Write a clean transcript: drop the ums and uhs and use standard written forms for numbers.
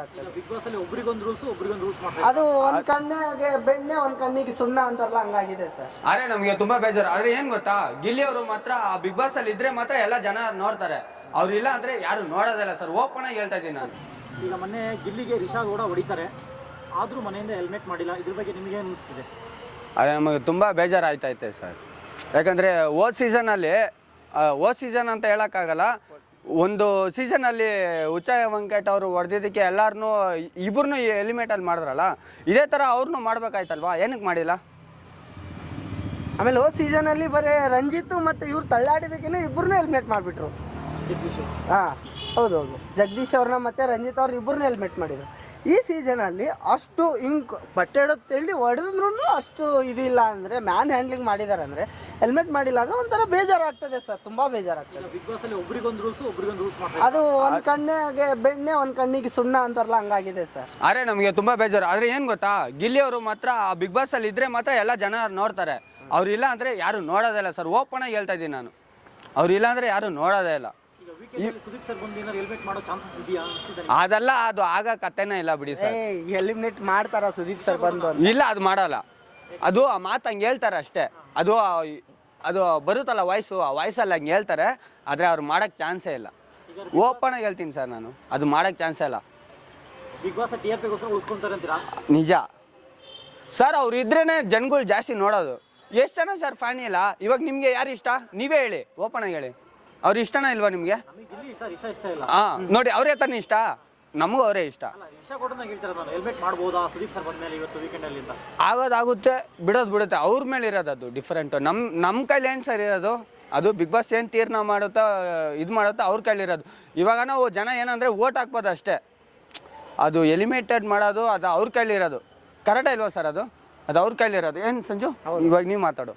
ಆಗ್ತದೆ. Big boss ಅಲ್ಲಿ ಒಬ್ರಿಗೊಂದು rules ಮಾಡ್ತಾರೆ. ಅದು ಒಂದ್ ಕಣ್ಣಿಗೆ ಬೆಣ್ಣೆ ಒಂದ್ ಕಣ್ಣಿಗೆ ಸುಣ್ಣ ಅಂತಾರಲ್ಲ ಹಂಗಾಗಿದೆ ಸರ್. ಆದ್ರೆ ನಮ್ಗೆ ತುಂಬಾ ಬೇಜಾರು. ಆದ್ರೆ ಏನ್ ಗೊತ್ತಾ, ಗಿಲ್ಲಿ ಅವರು ಮಾತ್ರ ಆ ಬಿಗ್ ಬಾಸ್ ಅಲ್ಲಿ ಇದ್ರೆ ಮಾತ್ರ ಎಲ್ಲ ಜನ ನೋಡ್ತಾರೆ, ಅವ್ರು ಇಲ್ಲ ಅಂದ್ರೆ ಯಾರು ನೋಡೋದಿಲ್ಲ ಸರ್. ಓಪನ್ ಆಗಿ ಹೇಳ್ತಾ ಇದ್ದೀನಿ ನಾನು. ಈಗ ಮೊನ್ನೆ ಗಿಲ್ಲಿಗೆ ರಿಷಾ ಕೂಡ ಹೊಡಿತಾರೆ, ಆದ್ರೂ ಮನೆಯಿಂದ ಹೆಲ್ಮೆಟ್ ಮಾಡಿಲ್ಲ. ಇದ್ರ ಬಗ್ಗೆ ನಿಮಗೆ ಏನು ಅನಿಸ್ತಿದೆ? ಅದೇ ನಮಗೆ ತುಂಬ ಬೇಜಾರಾಯ್ತೈತೆ ಸರ್. ಯಾಕಂದರೆ ಹೋದ ಸೀಸನ್ ಅಂತ ಹೇಳೋಕ್ಕಾಗಲ್ಲ, ಒಂದು ಸೀಸನಲ್ಲಿ ಉಚ್ಚಾಯ ವೆಂಕಟ್ ಅವರು ಹೊಡೆದಿದ್ದಕ್ಕೆ ಎಲ್ಲರನ್ನೂ ಇಬ್ಬರನ್ನೂ ಎಲಿಮಿನೇಟಲ್ಲಿ ಮಾಡಿದ್ರಲ್ಲ, ಇದೇ ಥರ ಅವ್ರನ್ನೂ ಮಾಡ್ಬೇಕಾಯ್ತಲ್ವಾ, ಏನಕ್ಕೆ ಮಾಡಿಲ್ಲ? ಆಮೇಲೆ ಹೋದ ಸೀಸನ್ ಅಲ್ಲಿ ಬರೀ ರಂಜಿತ್ ಮತ್ತೆ ಇವ್ರು ತಳ್ಳಾಡಿದಕ್ಕೆ ಇಬ್ಬರನ್ನೂ ಹೆಲ್ಮೆಟ್ ಮಾಡಿಬಿಟ್ರು. ಹಾಂ ಹೌದೌದು, ಜಗದೀಶ್ ಅವ್ರನ್ನ ಮತ್ತೆ ರಂಜಿತ್ ಅವ್ರನ್ನ ಇಬ್ಬರನ್ನ ಹೆಲ್ಮೆಟ್ ಮಾಡಿದ್ರು. ಈ ಸೀಸನಲ್ಲಿ ಅಷ್ಟು ಹಿಂಗೆ ಬಟ್ಟೆ ಇಡೋತ್ತೇಳಿ ಹೊಡೆದ್ರೂ ಅಷ್ಟು ಇದಿಲ್ಲ ಅಂದರೆ, ಮ್ಯಾನ್ ಹ್ಯಾಂಡ್ಲಿಂಗ್ ಮಾಡಿದ್ದಾರೆ ಅಂದರೆ, ಹೆಲ್ಮೆಟ್ ಮಾಡಿಲ್ಲ ಅಂದರೆ ಒಂಥರ ಬೇಜಾರಾಗ್ತದೆ ಸರ್, ತುಂಬ ಬೇಜಾರಾಗ್ತದೆ. ಬಿಗ್ ಬಾಸ್ ಅಲ್ಲಿ ಒಬ್ರಿಗೊಂದು ರೂಲ್ಸ್ ಮಾಡ್ತಾರೆ. ಅದು ಒಂದು ಕಣ್ಣಿಗೆ ಬೆಣ್ಣೆ ಒಂದು ಕಣ್ಣಿಗೆ ಸುಣ್ಣ ಅಂತಾರಲ್ಲ ಹಂಗಾಗಿದೆ ಸರ್. ಆದ್ರೆ ನಮಗೆ ತುಂಬ ಬೇಜಾರು. ಆದರೆ ಏನು ಗೊತ್ತಾ, ಗಿಲ್ಲಿ ಅವರು ಮಾತ್ರ ಆ ಬಿಗ್ ಬಾಸ್ ಅಲ್ಲಿ ಇದ್ರೆ ಮಾತ್ರ ಎಲ್ಲ ಜನ ನೋಡ್ತಾರೆ, ಅವ್ರು ಇಲ್ಲ ಅಂದರೆ ಯಾರು ನೋಡೋದಿಲ್ಲ ಸರ್. ಓಪನ್ ಆಗಿ ಹೇಳ್ತಾ ಇದ್ದೀನಿ ನಾನು, ಅವ್ರು ಇಲ್ಲ ಅಂದರೆ ಯಾರು ನೋಡೋದೇ ಇಲ್ಲ. ಸುದೀಪ್ ಸರ್ ಬಂದು ಹೆಲ್ಮೆಟ್ ಮಾಡೋ ಚಾನ್ಸಸ್ ಇದೆಯಾ? ಅದೆಲ್ಲ ಅದು ಆಗ ಕಥೆನೇ ಇಲ್ಲ ಬಿಡಿ ಸರ್. ಎಲಿಮಿನೇಟ್ ಮಾಡ್ತಾರ ಸುದೀಪ್ ಸರ್ ಬಂದು? ಇಲ್ಲ, ಅದು ಮಾಡಲ್ಲ. ಅದು ಆ ಮಾತು ಹಂಗೆ ಹೇಳ್ತಾರೆ ಅಷ್ಟೇ. ಅದು ಬರುತ್ತಲ್ಲ ವಾಯ್ಸು, ಆ ವಾಯ್ಸಲ್ಲಿ ಹಂಗೆ ಹೇಳ್ತಾರೆ, ಆದರೆ ಅವ್ರು ಮಾಡೋಕ್ಕೆ ಚಾನ್ಸೇ ಇಲ್ಲ. ಓಪನ್ ಆಗಿ ಹೇಳ್ತೀನಿ ಸರ್ ನಾನು, ಅದು ಮಾಡೋಕ್ಕೆ ಚಾನ್ಸೇ ಇಲ್ಲ. ಬಿಗ್ ಬಾಸ್ TRPಗೋಸ್ಕರ ಉಳಿಸ್ಕೊಂತಾರೆ ಅಂತೀರಾ? ನಿಜ ಸರ್, ಅವ್ರು ಇದ್ರೇನೆ ಜನಗಳು ಜಾಸ್ತಿ ನೋಡೋದು. ಎಷ್ಟು ಜನ ಸರ್ ಫ್ಯಾನ್ ಇಲ್ಲ? ಇವಾಗ ನಿಮಗೆ ಯಾರು ಇಷ್ಟ ನೀವೇ ಹೇಳಿ, ಓಪನ್ ಆಗಿ ಹೇಳಿ. ಅವ್ರು ಇಷ್ಟನಾ ಇಲ್ವಾ ನಿಮಗೆ? ಹಾಂ ನೋಡಿ, ಅವ್ರೇ ತಾನೇ ಇಷ್ಟ, ನಮಗೂ ಅವರೇ ಇಷ್ಟ. ಆಗೋದಾಗುತ್ತೆ, ಬಿಡುತ್ತೆ, ಅವ್ರ ಮೇಲೆ ಇರೋದು. ಅದು ಡಿಫ್ರೆಂಟು. ನಮ್ಮ ಕೈಲಿ ಏನು ಸರ್ ಇರೋದು? ಅದು ಬಿಗ್ ಬಾಸ್ ಏನು ತೀರ್ಮಾನ ಮಾಡುತ್ತಾ ಇದು ಮಾಡುತ್ತಾ ಅವ್ರ ಕೈಲಿರೋದು. ಇವಾಗ ನಾವು ಜನ ಏನಂದರೆ ಓಟ್ ಹಾಕ್ಬೋದು ಅಷ್ಟೇ, ಅದು ಎಲಿಮಿನೇಟೆಡ್ ಮಾಡೋದು ಅದು ಅವ್ರ ಕೈಲಿರೋದು. ಕರೆಕ್ಟಾ ಇಲ್ವಾ ಸರ್? ಅದು ಅವ್ರ ಕೈಲಿರೋದು. ಏನು ಸಂಜು, ಇವಾಗ ನೀವು ಮಾತಾಡು.